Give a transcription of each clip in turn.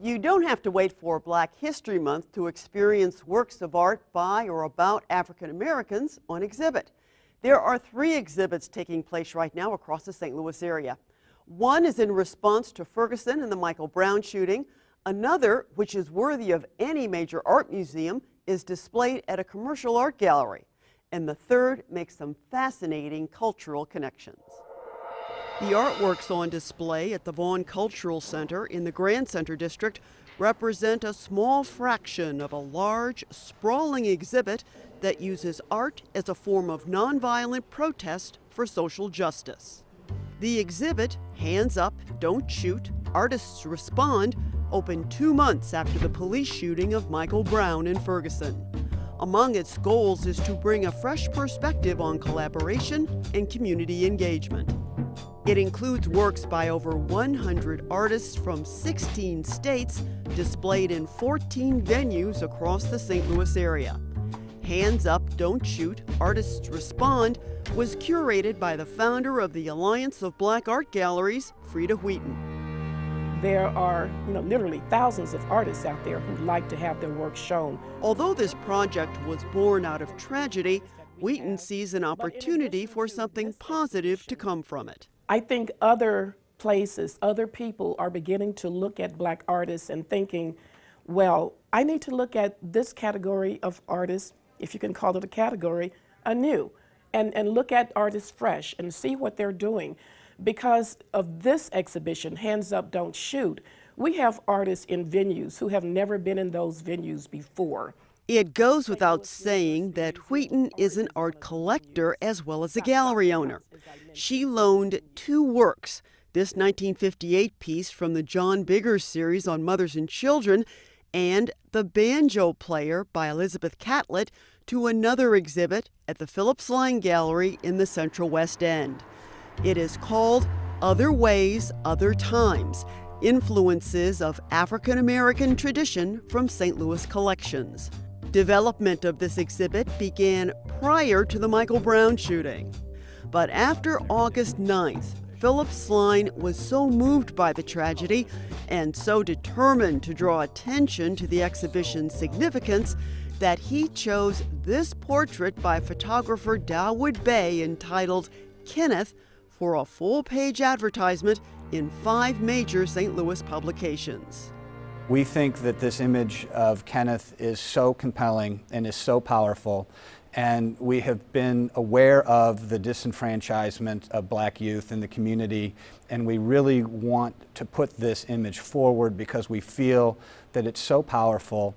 You don't have to wait for Black History Month to experience works of art by or about African Americans on exhibit. There are 3 exhibits taking place right now across the St. Louis area. One is in response to Ferguson and the Michael Brown shooting. Another, which is worthy of any major art museum, is displayed at a commercial art gallery. And the third makes some fascinating cultural connections. The artworks on display at the Vaughn Cultural Center in the Grand Center District represent a small fraction of a large, sprawling exhibit that uses art as a form of nonviolent protest for social justice. The exhibit, Hands Up, Don't Shoot, Artists Respond, opened 2 months after the police shooting of Michael Brown in Ferguson. Among its goals is to bring a fresh perspective on collaboration and community engagement. It includes works by over 100 artists from 16 states displayed in 14 venues across the St. Louis area. Hands Up, Don't Shoot, Artists Respond was curated by the founder of the Alliance of Black Art Galleries, Frida Wheaton. There are, literally thousands of artists out there who'd like to have their work shown. Although this project was born out of tragedy, Wheaton sees an opportunity for something positive to come from it. I think other places, other people are beginning to look at Black artists and thinking, well, I need to look at this category of artists, if you can call it a category, anew, and look at artists fresh and see what they're doing. Because of this exhibition, Hands Up, Don't Shoot, we have artists in venues who have never been in those venues before. It goes without saying that Wheaton is an art collector as well as a gallery owner. She loaned 2 works, this 1958 piece from the John Biggers series on mothers and children, and The Banjo Player by Elizabeth Catlett, to another exhibit at the Philip Slein Gallery in the Central West End. It is called Other Ways, Other Times, Influences of African American Tradition from St. Louis Collections. Development of this exhibit began prior to the Michael Brown shooting. But after August 9th, Philip Slein was so moved by the tragedy and so determined to draw attention to the exhibition's significance that he chose this portrait by photographer Dawood Bey entitled Kenneth for a full-page advertisement in 5 major St. Louis publications. We think that this image of Kenneth is so compelling and is so powerful, and we have been aware of the disenfranchisement of Black youth in the community, and we really want to put this image forward because we feel that it's so powerful.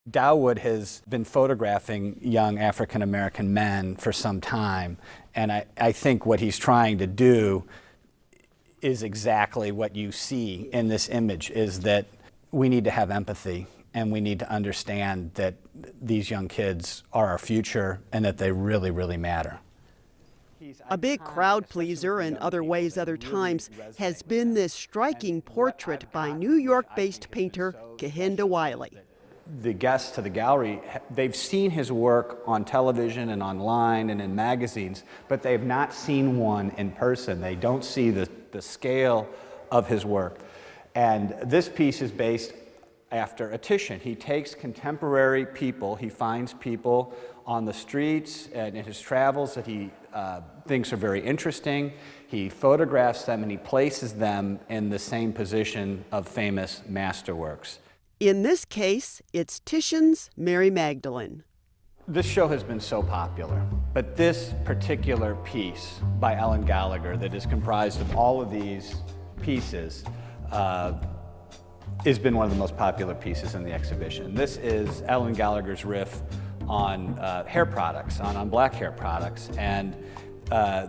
Dawood has been photographing young African American men for some time, and I think what he's trying to do is exactly what you see in this image, is that we need to have empathy and we need to understand that these young kids are our future and that they really, really matter. A big crowd pleaser in Other Ways, Other Times has been this striking portrait by New York-based painter Kehinde Wiley. The guests to the gallery, they've seen his work on television and online and in magazines, but they've not seen one in person. They don't see the scale of his work. And this piece is based after a Titian. He takes contemporary people, he finds people on the streets and in his travels that he thinks are very interesting. He photographs them and he places them in the same position of famous masterworks. In this case, it's Titian's Mary Magdalene. This show has been so popular, but this particular piece by Ellen Gallagher that is comprised of all of these pieces has been one of the most popular pieces in the exhibition. This is Ellen Gallagher's riff on hair products, on black hair products, and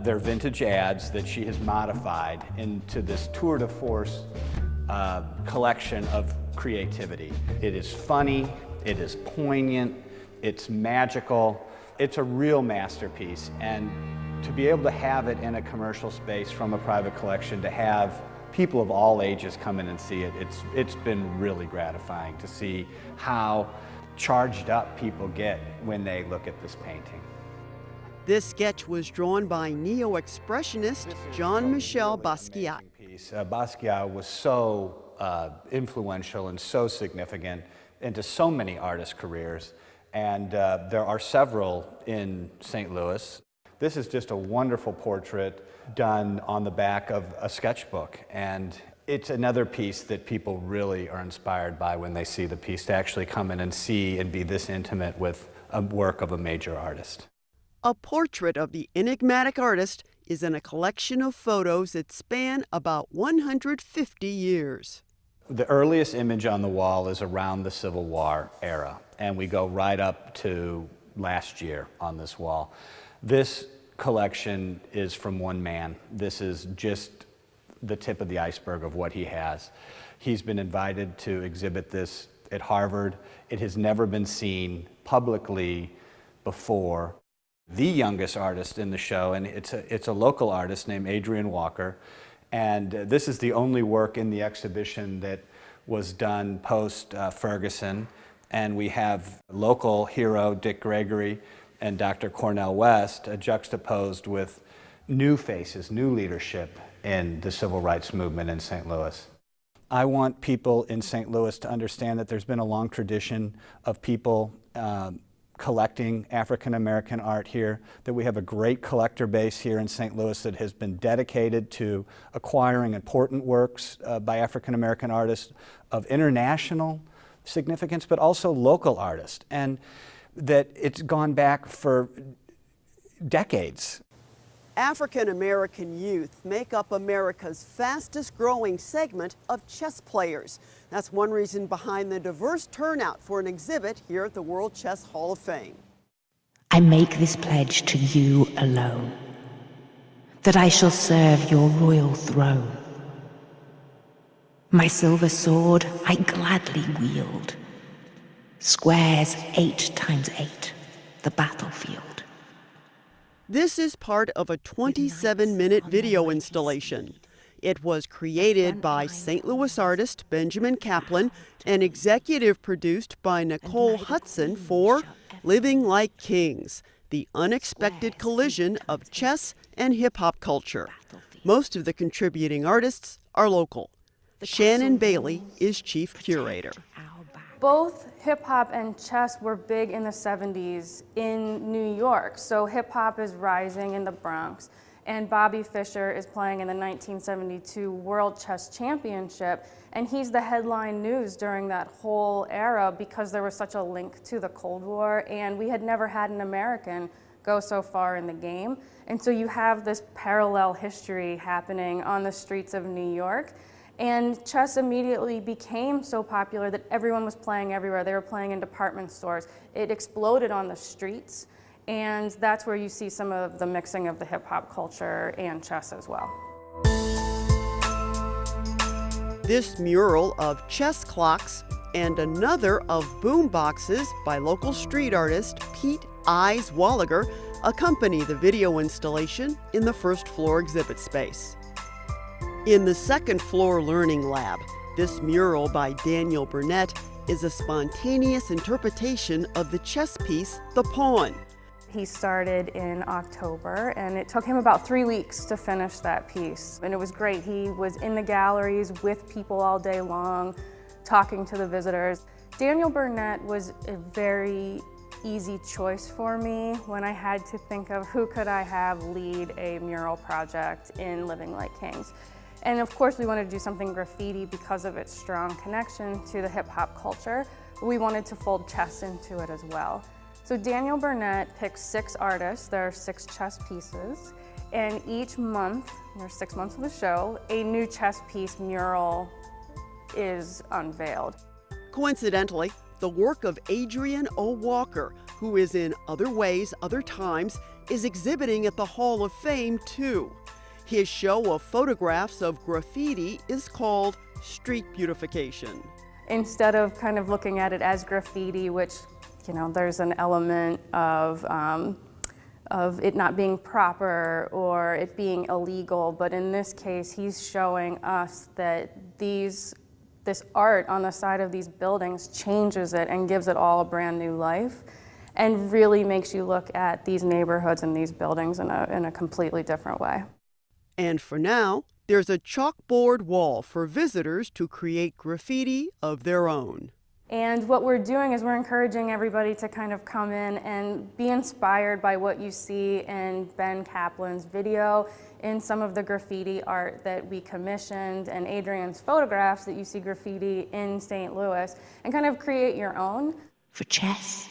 they're vintage ads that she has modified into this tour de force collection of creativity. It is funny, it is poignant, it's magical, it's a real masterpiece, and to be able to have it in a commercial space from a private collection, to have people of all ages come in and see it, it's been really gratifying to see how charged up people get when they look at this painting. This sketch was drawn by neo-expressionist Jean-Michel Basquiat. Basquiat was so influential and so significant into so many artists' careers. And there are several in St. Louis. This is just a wonderful portrait done on the back of a sketchbook. And it's another piece that people really are inspired by when they see the piece, to actually come in and see and be this intimate with a work of a major artist. A portrait of the enigmatic artist is in a collection of photos that span about 150 years. The earliest image on the wall is around the Civil War era, and we go right up to last year on this wall. This collection is from one man. This is just the tip of the iceberg of what he has. He's been invited to exhibit this at Harvard. It has never been seen publicly before. The youngest artist in the show, and it's a local artist named Adrian Walker, and this is the only work in the exhibition that was done post Ferguson, and we have local hero Dick Gregory and Dr. Cornel West juxtaposed with new faces, new leadership in the civil rights movement in St. Louis. I want people in St. Louis to understand that there's been a long tradition of people collecting African American art here, that we have a great collector base here in St. Louis that has been dedicated to acquiring important works by African American artists of international significance, but also local artists, and that it's gone back for decades. African American youth make up America's fastest growing segment of chess players. That's one reason behind the diverse turnout for an exhibit here at the World Chess Hall of Fame. I make this pledge to you alone, that I shall serve your royal throne. My silver sword I gladly wield, squares 8 times 8, the battlefield. This is part of a 27-minute video installation. It was created by St. Louis artist Benjamin Kaplan and executive produced by Nicole Hudson for Living Like Kings, the unexpected collision of chess and hip-hop culture. Most of the contributing artists are local. Shannon Bailey is chief curator. Both hip-hop and chess were big in the 70s in New York. So hip-hop is rising in the Bronx, and Bobby Fischer is playing in the 1972 World Chess Championship, and he's the headline news during that whole era because there was such a link to the Cold War, and we had never had an American go so far in the game. And so you have this parallel history happening on the streets of New York. And chess immediately became so popular that everyone was playing everywhere. They were playing in department stores. It exploded on the streets, and that's where you see some of the mixing of the hip-hop culture and chess as well. This mural of chess clocks and another of boom boxes by local street artist Pete Eyes Walliger accompany the video installation in the first floor exhibit space. In the second floor learning lab, this mural by Daniel Burnett is a spontaneous interpretation of the chess piece, The Pawn. He started in October, and it took him about 3 weeks to finish that piece. And it was great. He was in the galleries with people all day long, talking to the visitors. Daniel Burnett was a very easy choice for me when I had to think of who could I have lead a mural project in Living Like Kings. And of course we wanted to do something graffiti because of its strong connection to the hip-hop culture. We wanted to fold chess into it as well. So Daniel Burnett picked 6 artists. There are 6 chess pieces. And each month, there's 6 months of the show, a new chess piece mural is unveiled. Coincidentally, the work of Adrian O. Walker, who is in Other Ways, Other Times, is exhibiting at the Hall of Fame too. His show of photographs of graffiti is called Street Beautification. Instead of kind of looking at it as graffiti, which, you know, there's an element of it not being proper or it being illegal, but in this case, he's showing us that this art on the side of these buildings changes it and gives it all a brand new life and really makes you look at these neighborhoods and these buildings in a completely different way. And for now, there's a chalkboard wall for visitors to create graffiti of their own. And what we're doing is we're encouraging everybody to kind of come in and be inspired by what you see in Ben Kaplan's video, in some of the graffiti art that we commissioned, and Adrian's photographs that you see graffiti in St. Louis, and kind of create your own. For chess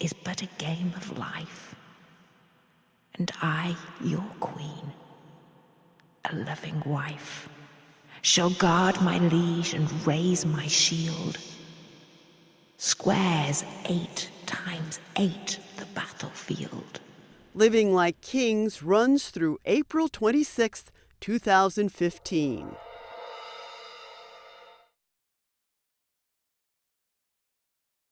is but a game of life, and I, your queen, a loving wife, shall guard my liege and raise my shield. Squares 8 times 8 the battlefield. Living Like Kings runs through April 26, 2015.